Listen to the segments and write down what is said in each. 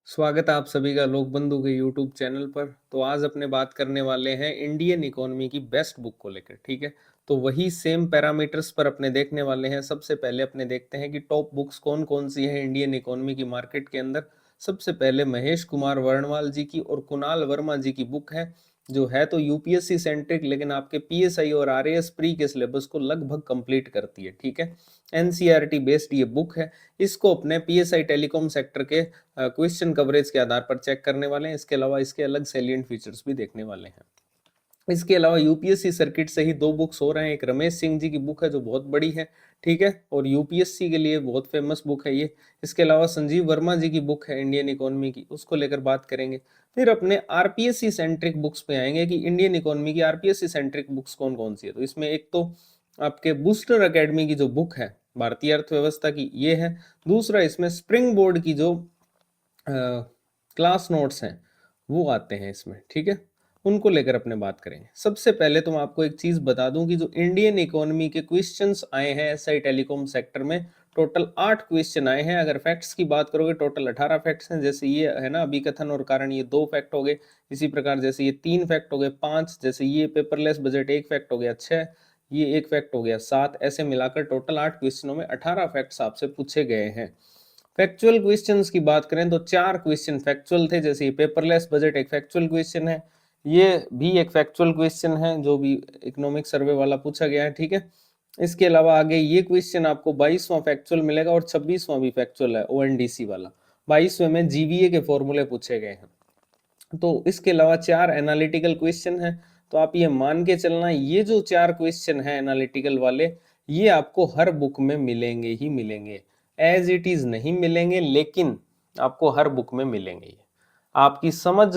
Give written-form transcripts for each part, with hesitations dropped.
स्वागत है आप सभी का लोक बंधु के यूट्यूब चैनल पर। तो आज अपने बात करने वाले हैं इंडियन इकोनॉमी की बेस्ट बुक को लेकर। ठीक है, तो वही सेम पैरामीटर्स पर अपने देखने वाले हैं। सबसे पहले अपने देखते हैं कि टॉप बुक्स कौन कौन सी हैं इंडियन इकोनॉमी की मार्केट के अंदर। सबसे पहले महेश कुमार वर्णवाल जी की और कुणाल वर्मा जी की बुक है, जो है तो यूपीएससी सेंट्रिक, लेकिन आपके पीएसआई और आरएएस प्री के सिलेबस को लगभग कंप्लीट करती है। ठीक है, एनसीईआरटी बेस्ड ये बुक है। इसको अपने पीएसआई टेलीकॉम सेक्टर के क्वेश्चन कवरेज के आधार पर चेक करने वाले हैं। इसके अलावा इसके अलग सैलिएंट फीचर्स भी देखने वाले हैं। इसके अलावा यूपीएससी सर्किट से ही दो बुक्स हो रहे हैं। एक रमेश सिंह जी की बुक है जो बहुत बड़ी है, ठीक है, और यूपीएससी के लिए बहुत फेमस बुक है ये। इसके अलावा संजीव वर्मा जी की बुक है इंडियन इकोनॉमी की, उसको लेकर बात करेंगे। फिर अपने आरपीएससी सेंट्रिक बुक्स पे आएंगे कि इंडियन इकोनॉमी की आरपीएससी सेंट्रिक बुक्स कौन कौन सी है। तो इसमें एक तो आपके बूस्टर अकेडमी की जो बुक है भारतीय अर्थव्यवस्था की, ये है। दूसरा इसमें स्प्रिंग बोर्ड की जो क्लास नोट्स हैं वो आते हैं इसमें, ठीक है, उनको लेकर अपने बात करेंगे। सबसे पहले तो मैं आपको एक चीज बता दूं कि जो इंडियन इकोनॉमी के क्वेश्चंस आए हैं एसआई टेलीकॉम सेक्टर में, टोटल 8 क्वेश्चन आए हैं। अगर फैक्ट्स की बात करोगे टोटल 18 फैक्ट्स हैं। जैसे ये है ना अभिकथन और कारण, ये 2 फैक्ट हो गए। इसी प्रकार जैसे ये 3 फैक्ट हो गए 5, जैसे ये पेपरलेस बजट 1 फैक्ट हो गया 6, ये 1 फैक्ट हो गया 7, ऐसे मिलाकर टोटल 8 क्वेश्चनों में 18 फैक्ट्स आपसे पूछे गए हैं। फैक्चुअल क्वेश्चंस की बात करें तो 4 क्वेश्चन फैक्चुअल थे। जैसे ये पेपरलेस बजट एक फैक्चुअल क्वेश्चन है, ये भी एक फैक्चुअल क्वेश्चन है जो भी इकोनॉमिक सर्वे वाला पूछा गया है, ठीक है। इसके अलावा आगे ये क्वेश्चन आपको 22वां फैक्चुअल मिलेगा और 26वां भी फैक्चुअल है ओएनडीसी वाला। 22वें में जीवीए के फॉर्मूले पूछे गए हैं। तो इसके अलावा 4 एनालिटिकल क्वेश्चन है। तो आप ये मान के चलना, ये जो 4 क्वेश्चन है एनालिटिकल वाले, ये आपको हर बुक में मिलेंगे ही मिलेंगे। एज इट इज नहीं मिलेंगे, लेकिन आपको हर बुक में मिलेंगे। ये आपकी समझ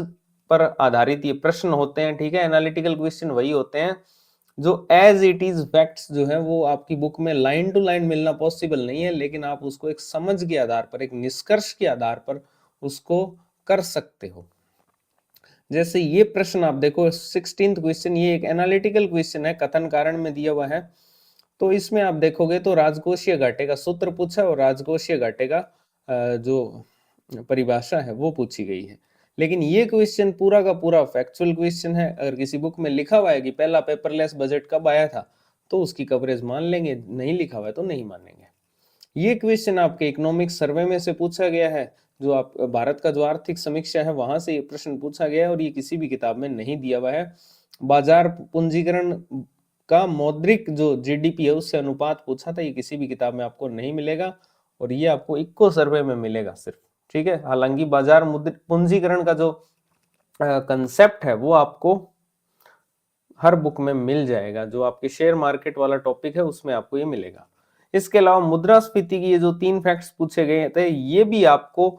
पर आधारित ये प्रश्न होते हैं, ठीक है। एनालिटिकल क्वेश्चन वही होते हैं जो एज इट इज फैक्ट्स जो है वो आपकी बुक में लाइन टू लाइन मिलना पॉसिबल नहीं है, लेकिन आप उसको एक समझ के आधार पर, एक निष्कर्ष के आधार पर उसको कर सकते हो। जैसे ये प्रश्न आप देखो 16th क्वेश्चन, ये एक एनालिटिकल क्वेश्चन है, कथन कारण में दिया हुआ है। तो इसमें आप देखोगे तो राजकोषीय घाटे का सूत्र पूछा और राजकोषीय घाटे का जो परिभाषा है वो पूछी गई है। लेकिन ये क्वेश्चन पूरा का पूरा फैक्चुअल क्वेश्चन है। अगर किसी बुक में लिखा हुआ है कि पहला पेपरलेस बजट कब आया था, तो उसकी कवरेज मान लेंगे, नहीं लिखा हुआ है तो नहीं मानेंगे। ये क्वेश्चन आपके इकोनॉमिक सर्वे में से पूछा गया है, जो आप भारत का जो आर्थिक समीक्षा है वहां से ये प्रश्न पूछा गया है, और ये किसी भी किताब में नहीं दिया हुआ है। बाजार पूंजीकरण का मौद्रिक जो जीडीपी है उससे अनुपात पूछा था, ये किसी भी किताब में आपको नहीं मिलेगा, और ये आपको इक्को सर्वे में मिलेगा सिर्फ, ठीक है। हालांकि बाजार पूंजीकरण का जो कंसेप्ट है वो आपको हर बुक में मिल जाएगा। जो आपके शेयर मार्केट वाला टॉपिक है उसमें आपको ये मिलेगा। इसके अलावा मुद्रास्फीति की ये जो 3 फैक्ट्स पूछे गए थे, ये भी आपको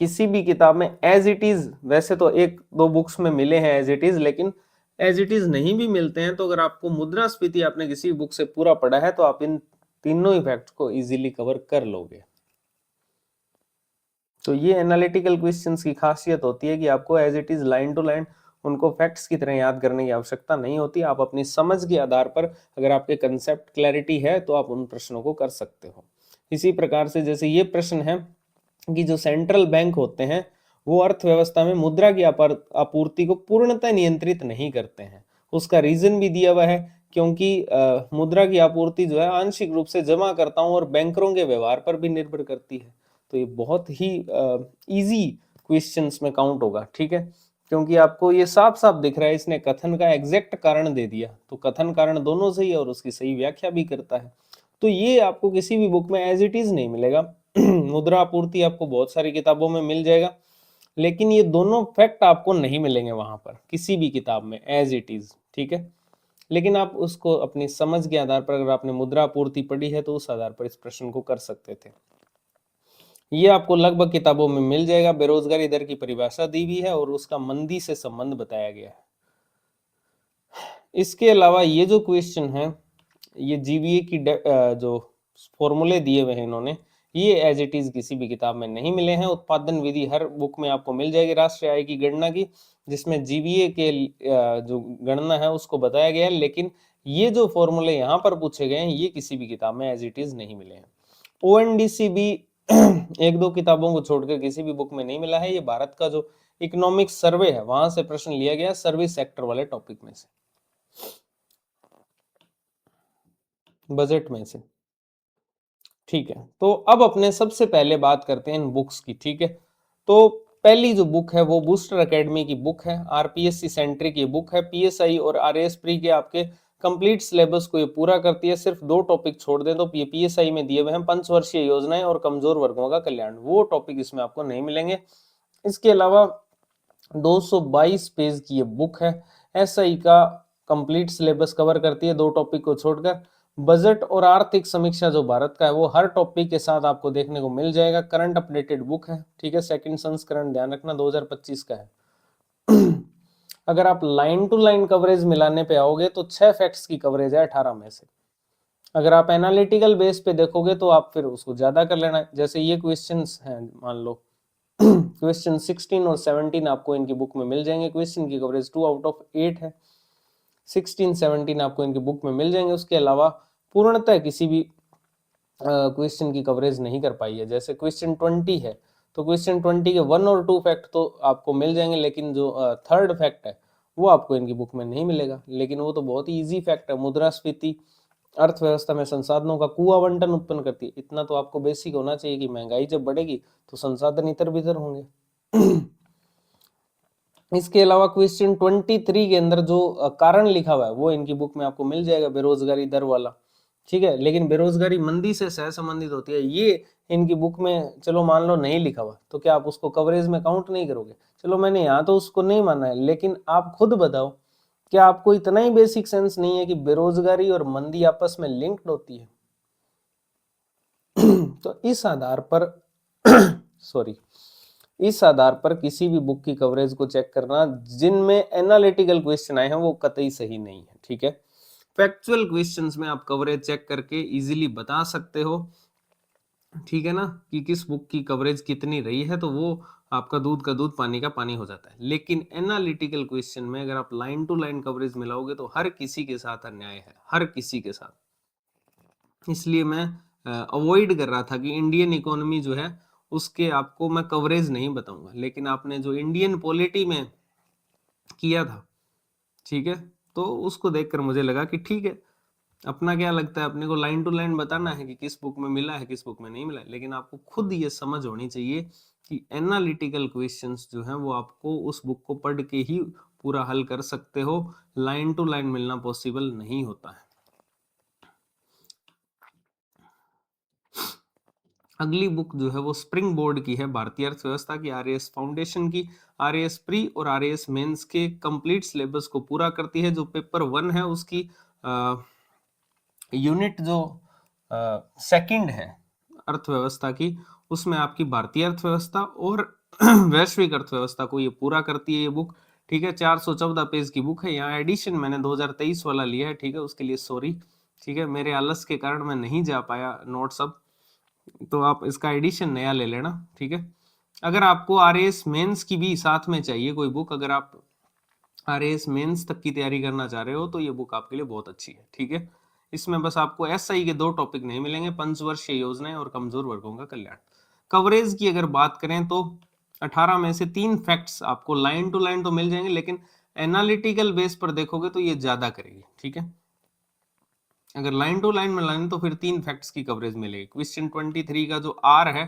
किसी भी किताब में एज इट इज, वैसे तो 1-2 बुक्स में मिले हैं एज इट इज, लेकिन एज इट इज नहीं भी मिलते हैं। तो अगर आपको मुद्रास्फीति आपने किसी बुक से पूरा पढ़ा है तो आप इन तीनों ही फैक्ट्स को इजीली कवर कर लोगे। तो ये एनालिटिकल क्वेश्चंस की खासियत होती है कि आपको as it is line to line उनको फैक्ट्स की तरह याद करने की आवश्यकता नहीं होती। आप अपनी समझ के आधार पर, अगर आपके कंसेप्ट क्लैरिटी है तो आप उन प्रश्नों को कर सकते हो। इसी प्रकार से जैसे ये प्रश्न है कि जो सेंट्रल बैंक होते हैं वो अर्थव्यवस्था में मुद्रा की आपूर्ति को पूर्णतः नियंत्रित नहीं करते हैं। उसका रीजन भी दिया हुआ है, क्योंकि मुद्रा की आपूर्ति जो है आंशिक रूप से जमाकर्ताओं और बैंकरों के व्यवहार पर भी निर्भर करती है। तो ये बहुत ही इजी क्वेश्चंस में काउंट होगा, ठीक है, क्योंकि आपको ये साफ साफ दिख रहा है इसने कथन का एग्जैक्ट कारण दे दिया। तो कथन कारण दोनों सही है और उसकी सही व्याख्या भी करता है। तो ये आपको किसी भी बुक में एज इट इज नहीं मिलेगा। मुद्रा आपूर्ति आपको बहुत सारी किताबों में मिल जाएगा, लेकिन ये दोनों फैक्ट आपको नहीं मिलेंगे वहां पर किसी भी किताब में एज इट इज, ठीक है। लेकिन आप उसको अपनी समझ के आधार पर, अगर आपने मुद्रा आपूर्ति पढ़ी है तो उस आधार पर इस प्रश्न को कर सकते थे। ये आपको लगभग किताबों में मिल जाएगा। बेरोजगारी दर की परिभाषा दी हुई है और उसका मंदी से संबंध बताया गया है। इसके अलावा ये जो क्वेश्चन है, ये जीवीए की जो फॉर्मूले दिए हुए हैं इन्होंने, ये एज इट इज किसी भी किताब में नहीं मिले हैं। उत्पादन विधि हर बुक में आपको मिल जाएगी राष्ट्रीय आय की गणना की, जिसमें जीवीए के जो गणना है उसको बताया गया है। लेकिन ये जो फॉर्मूले यहाँ पर पूछे गए हैं ये किसी भी किताब में एज इट इज नहीं मिले हैं। ओएनडीसी भी एक दो किताबों को छोड़कर किसी भी बुक में नहीं मिला है। ये भारत का जो इकोनॉमिक सर्वे है वहां से प्रश्न लिया गया, सर्विस सेक्टर वाले टॉपिक में से, बजट में से। ठीक है, तो अब अपने सबसे पहले बात करते हैं इन बुक्स की। ठीक है, तो पहली जो बुक है वो बूस्टर एकेडमी की बुक है, आरपीएससी सेंट्रिक ये बुक है, पीएसआई और आरएएस प्री के आपके कंप्लीट सिलेबस को ये पूरा करती है। सिर्फ दो टॉपिक छोड़ दें तो ये पीएसआई में दिए हुए हैं पंचवर्षीय योजनाएं और कमजोर वर्गों का कल्याण, वो टॉपिक इसमें आपको नहीं मिलेंगे। इसके अलावा 222 पेज की ये बुक है, एसआई का कंप्लीट सिलेबस कवर करती है दो टॉपिक को छोड़कर। बजट और आर्थिक समीक्षा जो भारत का है वो हर टॉपिक के साथ आपको देखने को मिल जाएगा। करंट अपडेटेड बुक है, ठीक है, सेकंड संस्करण ध्यान रखना 2025 का है। अगर आप लाइन टू लाइन कवरेज मिलाने पे आओगे तो 6 फैक्ट्स की कवरेज है 18 में से। अगर आप एनालिटिकल बेस पे देखोगे तो आप फिर उसको ज्यादा कर लेना, जैसे ये क्वेश्चंस हैं मान लो क्वेश्चन 16 और 17 आपको इनकी बुक में मिल जाएंगे, क्वेश्चन की कवरेज 2 आउट ऑफ 8 है, 16 17 आपको इनकी बुक में मिल जाएंगे। उसके अलावा पूर्णतः किसी भी क्वेश्चन की कवरेज नहीं कर पाई है। जैसे क्वेश्चन 20 है तो क्वेश्चन 20 के 1 और 2 फैक्ट तो आपको मिल जाएंगे, लेकिन जो थर्ड फैक्ट है वो आपको इनकी बुक में नहीं मिलेगा। लेकिन वो तो बहुत ही इजी फैक्ट है, मुद्रास्फीति अर्थव्यवस्था में संसाधनों का कुआवंटन उत्पन्न करती है। इतना तो आपको बेसिक होना चाहिए कि महंगाई जब बढ़ेगी तो संसाधन इधर बिधर होंगे। इसके अलावा क्वेश्चन 23 के अंदर जो कारण लिखा हुआ है वो इनकी बुक में आपको मिल जाएगा, बेरोजगारी दर वाला। ठीक है, लेकिन बेरोजगारी मंदी से सह संबंधित होती है, ये इनकी बुक में चलो मान लो नहीं लिखा हुआ तो क्या आप उसको कवरेज में काउंट नहीं करोगे? चलो मैंने यहाँ तो उसको नहीं माना है, लेकिन आप खुद बताओ क्या आपको इतना ही बेसिक सेंस नहीं है कि बेरोजगारी और मंदी आपस में लिंक्ड होती है? तो इस आधार पर सॉरी, इस आधार पर किसी भी बुक की कवरेज को चेक करना जिनमें एनालिटिकल क्वेश्चन आए हैं वो कतई सही नहीं है। ठीक है, फैक्चुअल क्वेश्चंस में आप कवरेज चेक करके इजीली बता सकते हो, ठीक है ना, कि किस बुक की कवरेज कितनी रही है, तो वो आपका दूध का दूध पानी का पानी हो जाता है। लेकिन एनालिटिकल क्वेश्चन में अगर आप लाइन टू लाइन कवरेज मिलाओगे तो हर किसी के साथ अन्याय है, हर किसी के साथ। इसलिए मैं अवॉइड कर रहा था कि इंडियन इकोनॉमी जो है उसके आपको मैं कवरेज नहीं बताऊंगा। लेकिन आपने जो इंडियन पॉलिटी में किया था, ठीक है, तो उसको देखकर मुझे लगा कि ठीक है, अपना क्या लगता है, अपने को लाइन टू लाइन बताना है कि किस बुक में मिला है किस बुक में नहीं मिला है। लेकिन आपको खुद ये समझ होनी चाहिए कि एनालिटिकल क्वेश्चंस जो हैं वो आपको उस बुक को पढ़ के ही पूरा हल कर सकते हो, लाइन टू लाइन मिलना पॉसिबल नहीं होता है। अगली बुक जो है वो स्प्रिंग बोर्ड की है, भारतीय अर्थव्यवस्था की, आरएएस फाउंडेशन की, आरएएस प्री और आरएएस मेंस के कंप्लीट सिलेबस को पूरा करती है। जो पेपर 1 है उसकी यूनिट जो सेकंड है अर्थव्यवस्था की, उसमें आपकी भारतीय अर्थव्यवस्था और वैश्विक अर्थव्यवस्था को ये पूरा करती है ये बुक। ठीक है, 414 पेज की बुक है। यहाँ एडिशन मैंने 2023 वाला लिया है, ठीक है, उसके लिए सॉरी। ठीक है, मेरे आलस के कारण मैं नहीं जा पाया नोट्स अब, तो आप इसका एडिशन नया ले लेना। ठीक है, अगर आपको आरएएस मेंस की भी साथ में चाहिए कोई बुक, अगर आप आरएएस मेंस तक की तैयारी करना चाह रहे हो तो ये बुक आपके लिए बहुत अच्छी है। ठीक है, इसमें बस आपको एसआई के दो टॉपिक नहीं मिलेंगे, पंचवर्षीय योजनाएं और कमजोर वर्गों का कल्याण। कवरेज की अगर बात करें तो 18 में से 3 फैक्ट्स आपको लाइन टू लाइन तो मिल जाएंगे, लेकिन एनालिटिकल बेस पर देखोगे तो ये ज्यादा करेगी। ठीक है, अगर लाइन टू लाइन में लाइन तो फिर 3 फैक्ट्स की कवरेज मिलेगी। क्वेश्चन 23 का जो आर है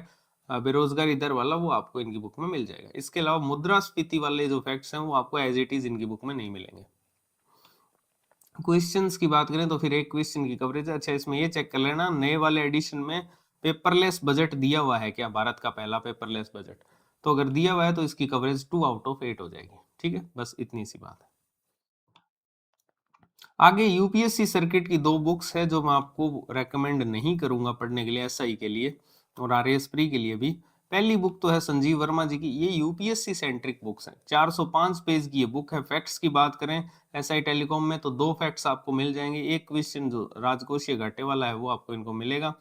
बेरोजगारी दर वाला, वो आपको इनकी बुक में मिल जाएगा। इसके अलावा मुद्रास्फीति वाले जो फैक्ट्स हैं वो आपको एज इट इज इनकी बुक में नहीं मिलेंगे। क्वेश्चंस की बात करें तो फिर एक क्वेश्चन की कवरेज है। अच्छा, इसमें ये चेक कर लेना नए वाले एडिशन में पेपरलेस बजट दिया हुआ है क्या, भारत का पहला पेपरलेस बजट, तो अगर दिया हुआ है तो इसकी कवरेज 2 आउट ऑफ 8 हो जाएगी। ठीक है, बस इतनी सी बात है। आगे यूपीएससी सर्किट की 2 बुक्स है जो मैं आपको रेकमेंड नहीं करूंगा पढ़ने के लिए, एसआई के लिए और आरएएस प्री के लिए भी। पहली बुक तो है संजीव वर्मा जी की, ये यूपीएससी सेंट्रिक बुक्स है, 405 पेज की ये बुक है। फैक्ट्स की बात करें एसआई टेलीकॉम में तो 2 फैक्ट्स आपको मिल जाएंगे, एक क्वेश्चन जो राजकोषीय घाटे वाला है वो आपको इनको मिलेगा।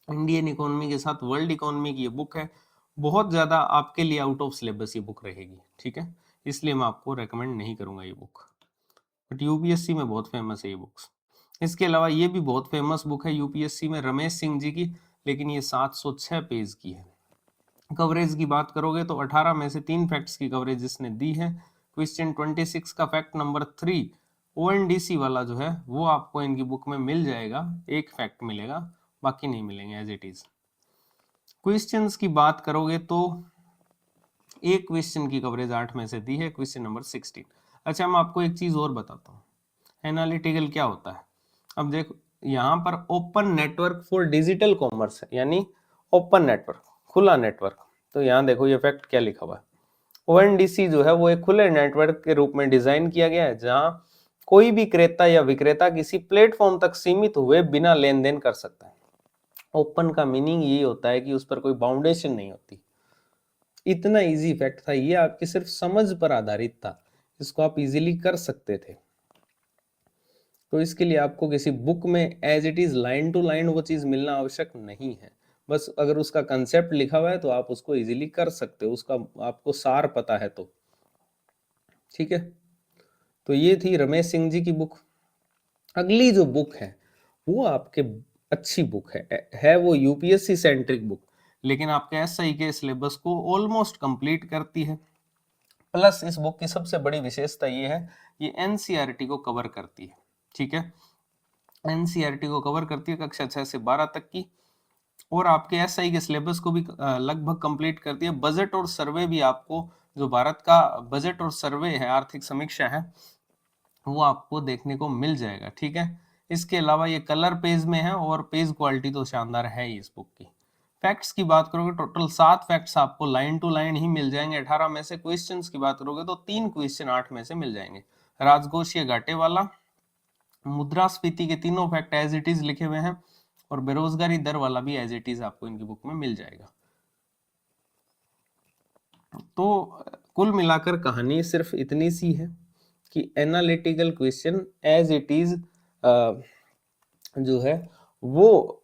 इंडियन इकोनॉमी के साथ वर्ल्ड इकोनॉमी की ये बुक है, बहुत ज्यादा आपके लिए आउट ऑफ सिलेबस ये बुक रहेगी। ठीक है, इसलिए मैं आपको रेकमेंड नहीं करूंगा ये बुक, बट यूपीएससी में बहुत फेमस है ये बुक्स। इसके अलावा ये भी बहुत फेमस बुक है यूपीएससी में, रमेश सिंह जी की लेकिन ये 706 पेज की है। कवरेज की बात करोगे तो 18 में से 3 फैक्ट्स की कवरेज इसने दी है। क्वेश्चन 26 का फैक्ट नंबर 3 ओएनडीसी वाला जो है वो आपको इनकी बुक में मिल जाएगा, एक फैक्ट मिलेगा, बाकी नहीं मिलेंगे एज इट इज। क्वेश्चंस की बात करोगे तो एक क्वेश्चन की कवरेज 8 में से दी है, क्वेश्चन नंबर 16। अच्छा, मैं आपको एक चीज और बताता हूँ, एनालिटिकल क्या होता है। अब देखो यहाँ पर open network for digital commerce है, यानी ओपन नेटवर्क, खुला नेटवर्क। तो यहाँ देखो ये फैक्ट क्या लिखा हुआ है, ओएनडीसी जो है वो एक खुले नेटवर्क के रूप में डिजाइन किया गया है, जहां कोई भी क्रेता या विक्रेता किसी प्लेटफॉर्म तक सीमित हुए बिना लेन देन कर सकता है। ओपन का मीनिंग ये होता है कि उस पर कोई बाउंडेशन नहीं होती। इतना इजी फैक्ट था ये, आपकी सिर्फ समझ पर आधारित था, इसको आप इजीली कर सकते थे। तो इसके लिए आपको किसी बुक में as it is line to line वो चीज मिलना आवश्यक नहीं है। बस अगर उसका कंसेप्ट लिखा हुआ है तो आप उसको इजीली कर सकते हो, उसका आपको सार पता है तो। ठीक है, तो ये थी रमेश सिंह जी की बुक। अगली जो बुक है वो आपके अच्छी बुक है वो यूपीएससी सेंट्रिक बुक, लेकिन आपके एसआई के सिलेबस को ऑलमोस्ट कंप्लीट करती है। प्लस इस बुक की सबसे बड़ी विशेषता ये है, ये एनसीईआरटी को कवर करती है। ठीक है, एनसीईआरटी को कवर करती है कक्षा 6 से 12 तक की, और आपके एसआई के सिलेबस को भी लगभग कंप्लीट करती है। बजट और सर्वे भी आपको, जो भारत का बजट और सर्वे है, आर्थिक समीक्षा है, वो आपको देखने को मिल जाएगा। ठीक है, इसके अलावा ये कलर पेज में है और पेज क्वालिटी तो शानदार है ही इस बुक की। फैक्ट्स की बात करोगे टोटल 7 फैक्ट्स आपको लाइन टू लाइन ही मिल जाएंगे 18 में से। क्वेश्चंस की बात करोगे तो 3 क्वेश्चन 8 में से मिल जाएंगे। राजकोषीय घाटे वाला, मुद्रास्फीति के तीनों फैक्ट एज इट इज लिखे हुए हैं, और बेरोजगारी दर वाला भी एज इट इज आपको इनकी बुक में मिल जाएगा। तो कुल मिलाकर कहानी सिर्फ इतनी सी है कि analytical question as it is जो है वो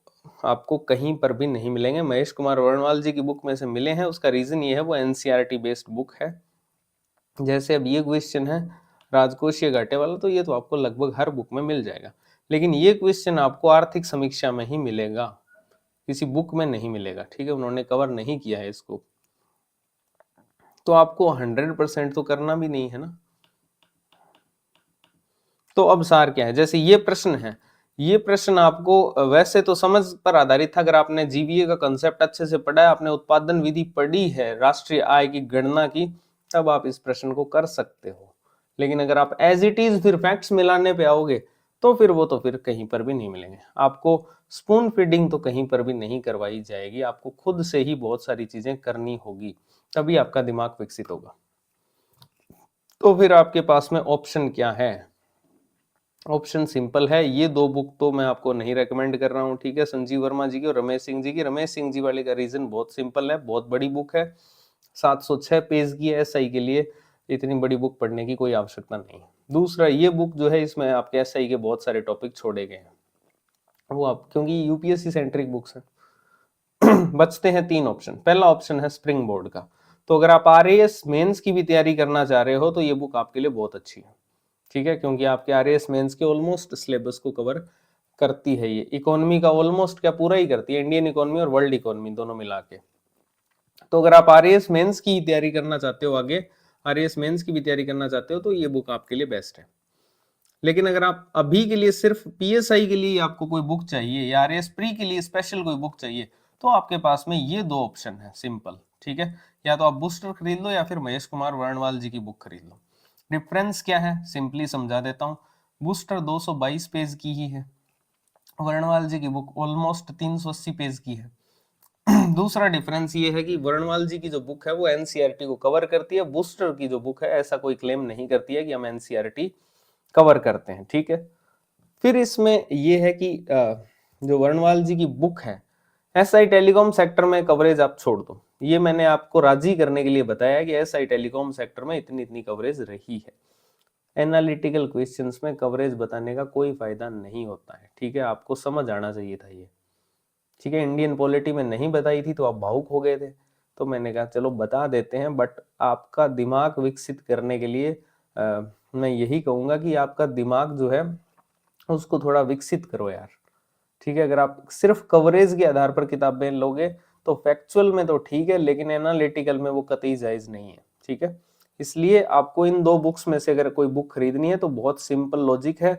आपको कहीं पर भी नहीं मिलेंगे। महेश कुमार वर्णवाल जी की बुक में से मिले हैं, उसका रीजन ये है वो एनसीईआरटी बेस्ड बुक है। जैसे अब ये क्वेश्चन है राजकोषीय घाटे वाला, तो ये तो आपको लगभग हर बुक में मिल जाएगा, लेकिन ये क्वेश्चन आपको आर्थिक समीक्षा में ही मिलेगा, किसी बुक में नहीं मिलेगा। ठीक है, उन्होंने कवर नहीं किया है इसको, तो आपको 100% तो करना भी नहीं है ना। तो अब सार क्या है, जैसे ये प्रश्न है, ये प्रश्न आपको वैसे तो समझ पर आधारित था। अगर आपने जीवीए का कंसेप्ट अच्छे से पढ़ा है, आपने उत्पादन विधि पढ़ी है, राष्ट्रीय आय की गणना की, तब आप इस प्रश्न को कर सकते हो। लेकिन अगर आप एज इट इज फिर फैक्ट्स मिलाने पे आओगे तो फिर वो तो फिर कहीं पर भी नहीं मिलेंगे। आपको स्पून फीडिंग तो कहीं पर भी नहीं करवाई जाएगी, आपको खुद से ही बहुत सारी चीजें करनी होगी, तभी आपका दिमाग विकसित होगा। तो फिर आपके पास में ऑप्शन क्या है? ऑप्शन सिंपल है, ये दो बुक तो मैं आपको नहीं रेकमेंड कर रहा हूँ। ठीक है, संजीव वर्मा जी की और रमेश सिंह जी की। रमेश सिंह जी वाले का रीजन बहुत सिंपल है, बहुत बड़ी बुक है, 706 पेज की है, एसआई के लिए इतनी बड़ी बुक पढ़ने की कोई आवश्यकता नहीं। दूसरा, ये बुक जो है इसमें आपके एसआई के बहुत सारे टॉपिक छोड़े गए हैं, वो आप क्योंकि यूपीएससी सेंट्रिक बुक्स है। बचते हैं 3 ऑप्शन। पहला ऑप्शन है स्प्रिंग बोर्ड का, तो अगर आप आरएएस मेंस की भी तैयारी करना चाह रहे हो तो ये बुक आपके लिए बहुत अच्छी है। ठीक है, क्योंकि आपके आरएएस मेंस के ऑलमोस्ट सिलेबस को कवर करती है। ये इकोनॉमी का ऑलमोस्ट क्या पूरा ही करती है, इंडियन इकोनॉमी और वर्ल्ड इकोनॉमी दोनों मिला के। तो अगर आप आरएएस मेंस की तैयारी करना चाहते हो, आगे आरएएस मेंस की भी तैयारी करना चाहते हो, तो ये बुक आपके लिए बेस्ट है। लेकिन अगर आप अभी के लिए सिर्फ पीएसआई के लिए आपको कोई बुक चाहिए या आरएएस प्री के लिए स्पेशल कोई बुक चाहिए, तो आपके पास में ये 2 ऑप्शन है सिंपल। ठीक है, या तो आप बूस्टर खरीद लो या फिर महेश कुमार वर्णवाल जी की बुक खरीद लो। डिफरेंस क्या है, सिंपली समझा देता हूँ। बूस्टर 222 पेज की ही है, वर्णवाल जी की बुक ऑलमोस्ट 380 पेज की है। दूसरा डिफरेंस ये है कि वर्णवाल जी की जो बुक है वो एनसीईआरटी को कवर करती है, बूस्टर की जो बुक है ऐसा कोई क्लेम नहीं करती है कि हम एनसीईआरटी कवर करते हैं। ठीक है, फिर इसमें ये है कि जो वर्णवाल जी की बुक है, एसआई टेलीकॉम सेक्टर में कवरेज आप छोड़ दो, ये मैंने आपको राजी करने के लिए बताया कि एसआई टेलीकॉम सेक्टर में इतनी इतनी कवरेज रही है। एनालिटिकल क्वेश्चंस में कवरेज बताने का कोई फायदा नहीं होता है। ठीक है, आपको समझ आना चाहिए था ये। ठीक है, इंडियन पॉलिटी में नहीं बताई थी तो आप भावुक हो गए थे, तो मैंने कहा चलो बता देते हैं। बट आपका दिमाग विकसित करने के लिए मैं यही कहूंगा कि आपका दिमाग जो है उसको थोड़ा विकसित करो यार। ठीक है। अगर आप सिर्फ कवरेज के आधार पर किताबें लोगे तो फैक्चुअल में तो ठीक है, लेकिन एनालिटिकल में वो कतई जायज नहीं है। ठीक है, इसलिए आपको इन दो बुक्स में से अगर कोई बुक खरीदनी है तो बहुत सिंपल लॉजिक है।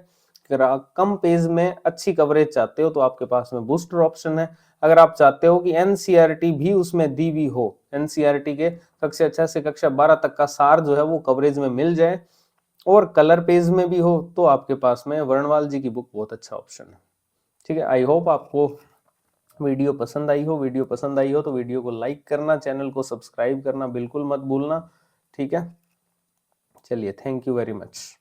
अगर आप कम पेज में अच्छी कवरेज चाहते हो तो आपके पास में बूस्टर ऑप्शन है। अगर आप चाहते हो कि एनसीईआरटी भी उसमें दी हुई हो, एनसीईआरटी के कक्षा 6 से कक्षा 12 तक का सार जो है वो कवरेज में मिल जाए और कलर पेज में भी हो, तो आपके पास में वर्णवाल जी की बुक बहुत अच्छा ऑप्शन है। ठीक है, आई होप आपको वीडियो पसंद आई हो। वीडियो पसंद आई हो तो वीडियो को लाइक करना, चैनल को सब्सक्राइब करना बिल्कुल मत भूलना। ठीक है, चलिए, थैंक यू वेरी मच।